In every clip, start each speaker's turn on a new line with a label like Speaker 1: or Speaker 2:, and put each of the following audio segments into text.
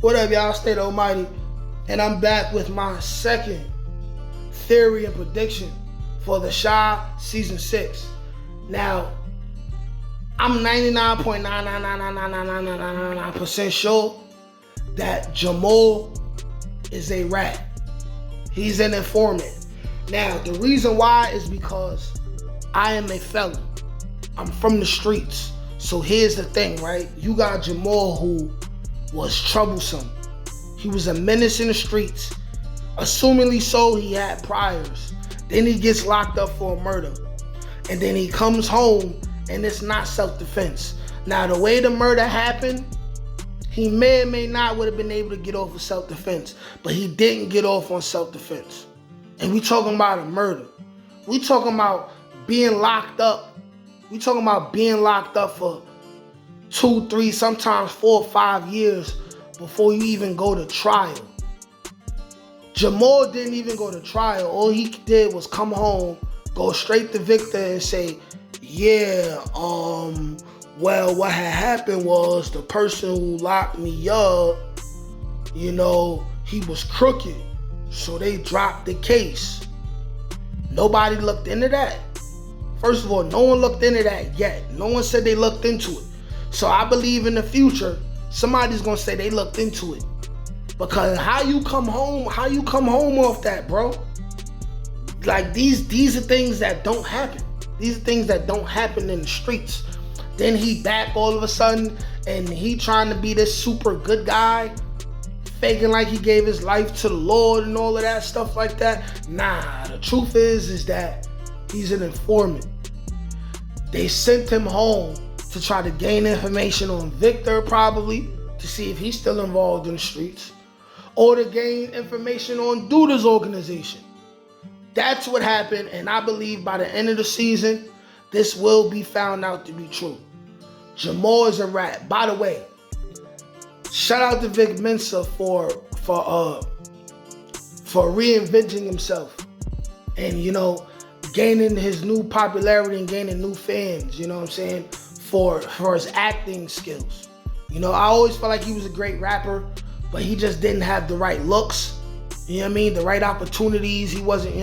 Speaker 1: What up, y'all? Stay the Almighty. And I'm back with my second theory and prediction for The Chi Season 6. Now, I'm 99.9999999% sure that Jamal is a rat. He's an informant. Now, the reason why is because I am a felon. I'm from the streets. So here's the thing, right? You got Jamal, who was troublesome. He was a menace in the streets. Assumingly so, he had priors. Then he gets locked up for a murder. And then he comes home and it's not self-defense. Now, the way the murder happened, he may or may not would have been able to get off of self-defense. But he didn't get off on self-defense. And we talking about a murder. We talking about being locked up. We talking about being locked up for 2, 3, sometimes 4 or 5 years before you even go to trial. Jamal didn't even go to trial. All he did was come home, go straight to Victor and say, yeah, well, what had happened was the person who locked me up, he was crooked. So they dropped the case. Nobody looked into that. First of all, no one looked into that yet. No one said they looked into it. So I believe in the future, somebody's gonna say they looked into it. Because how you come home off that, bro? Like these are things that don't happen. These are things that don't happen in the streets. Then he back all of a sudden and he trying to be this super good guy, faking like he gave his life to the Lord and all of that stuff like that. Nah, the truth is that he's an informant. They sent him home to try to gain information on Victor, probably, to see if he's still involved in the streets, or to gain information on Douda's organization. That's what happened, and I believe by the end of the season, this will be found out to be true. Jamal is a rat. By the way, shout out to Vic Mensa for reinventing himself and, gaining his new popularity and gaining new fans, for his acting skills. I always felt like he was a great rapper, but he just didn't have the right looks, the right opportunities. He wasn't,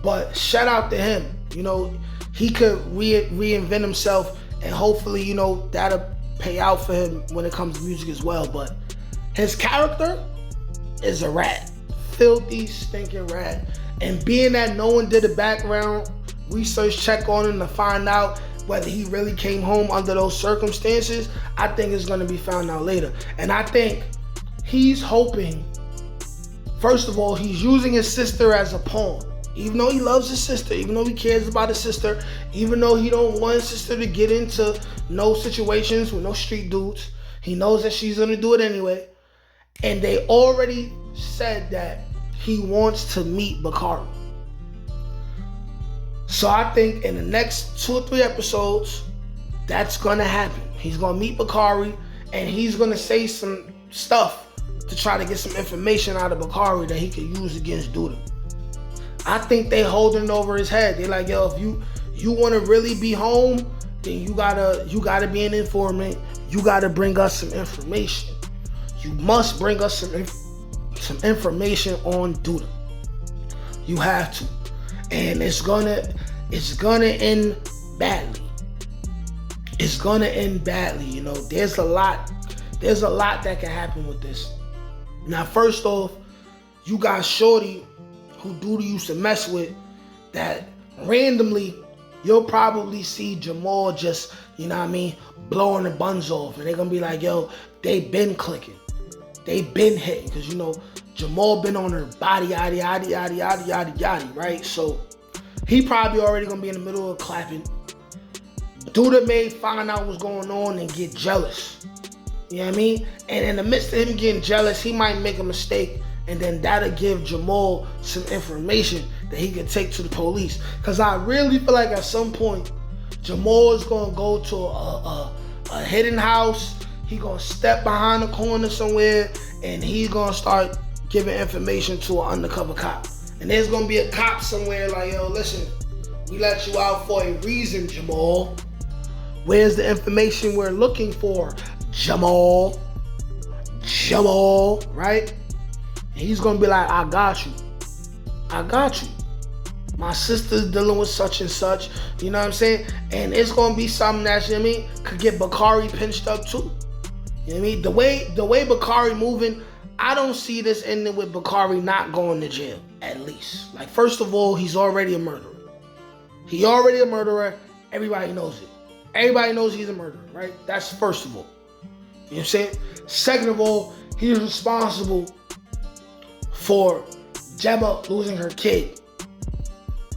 Speaker 1: But shout out to him. He could reinvent himself, and hopefully, that'll pay out for him when it comes to music as well. But his character is a rat. Filthy, stinking rat. And being that no one did a background research check on him to find out whether he really came home under those circumstances, I think it's going to be found out later. And I think he's hoping, first of all, he's using his sister as a pawn. Even though he loves his sister, even though he cares about his sister, even though he don't want his sister to get into no situations with no street dudes, he knows that she's going to do it anyway. And they already said that he wants to meet Bakari. So I think in the next 2 or 3 episodes, that's going to happen. He's going to meet Bakari, and he's going to say some stuff to try to get some information out of Bakari that he could use against Douda. I think they holding it over his head. They're like, yo, if you want to really be home, then you gotta be an informant. You gotta bring us some information. You must bring us some information on Douda. You have to. And it's gonna end badly. It's gonna end badly. There's a lot that can happen with this. Now, first off, you got Shorty, who Douda used to mess with, that randomly you'll probably see Jamal just, blowing the buns off. And they're gonna be like, yo, they been clicking. They been hitting. Because, Jamal been on her body, yaddy, yaddy, yaddy, yaddy, yaddy, yaddy, right? So he probably already gonna be in the middle of clapping. Douda may find out what's going on and get jealous. You know what I mean? And in the midst of him getting jealous, he might make a mistake, and then that'll give Jamal some information that he can take to the police. Because I really feel like at some point, Jamal is going to go to a hidden house. He going to step behind the corner somewhere, and he's going to start giving information to an undercover cop. And there's going to be a cop somewhere like, yo, listen, we let you out for a reason, Jamal. Where's the information we're looking for, Jamal? Jamal, right? And he's gonna be like, I got you. I got you. My sister's dealing with such and such, you know what I'm saying? And it's gonna be something that, you know what I mean, could get Bakari pinched up too. You know what I mean? The way Bakari moving, I don't see this ending with Bakari not going to jail, at least. Like, first of all, he's already a murderer. He already a murderer. Everybody knows it. Everybody knows he's a murderer, right? That's first of all. You know what I'm saying? Second of all, he's responsible for Gemma losing her kid.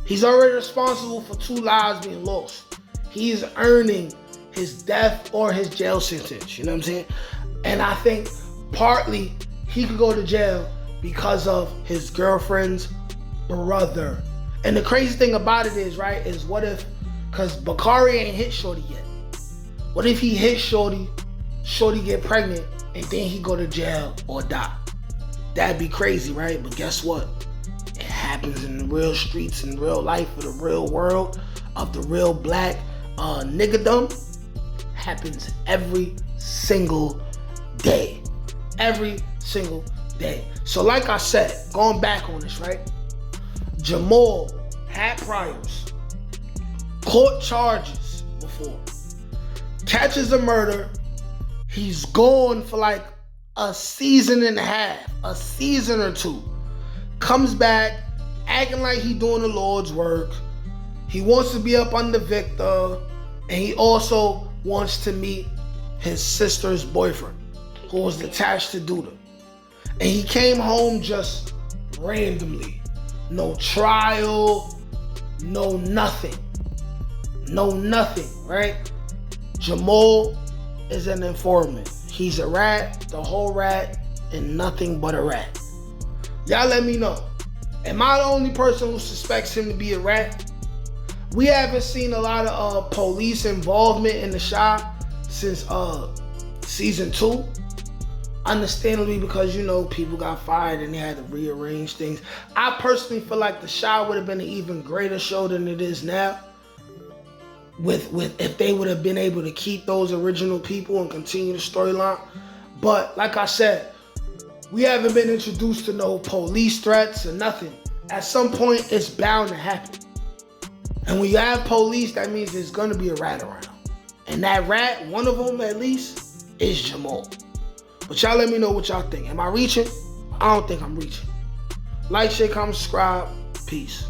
Speaker 1: He's already responsible for 2 lives being lost. He's earning his death or his jail sentence, you know what I'm saying? And I think partly he could go to jail because of his girlfriend's brother. And the crazy thing about it is, right, is what if, because Bakari ain't hit Shorty yet. What if he hit Shorty, Shorty get pregnant, and then he go to jail or die? That'd be crazy, right? But guess what? It happens in the real streets, in real life, of the real world, of the real black niggerdom. Happens every single day. Every single day. So like I said, going back on this, right? Jamal had priors, court charges before, catches a murder. He's gone for like a season and a half, a season or 2. Comes back, acting like he doing the Lord's work. He wants to be up under Victor, and he also wants to meet his sister's boyfriend, who was attached to Douda. And he came home just randomly. No trial, no nothing. No nothing, right? Jamal is an informant. He's a rat, the whole rat, and nothing but a rat. Y'all let me know. Am I the only person who suspects him to be a rat? We haven't seen a lot of police involvement in the Chi since season 2. Understandably, because, you know, people got fired and they had to rearrange things. I personally feel like the Chi would have been an even greater show than it is now. With if they would have been able to keep those original people and continue the storyline. But like I said, we haven't been introduced to no police threats or nothing. At some point, it's bound to happen. And when you have police, that means there's gonna be a rat around. And that rat, one of them at least, is Jamal. But y'all let me know what y'all think. Am I reaching? I don't think I'm reaching. Like, share, comment, subscribe. Peace.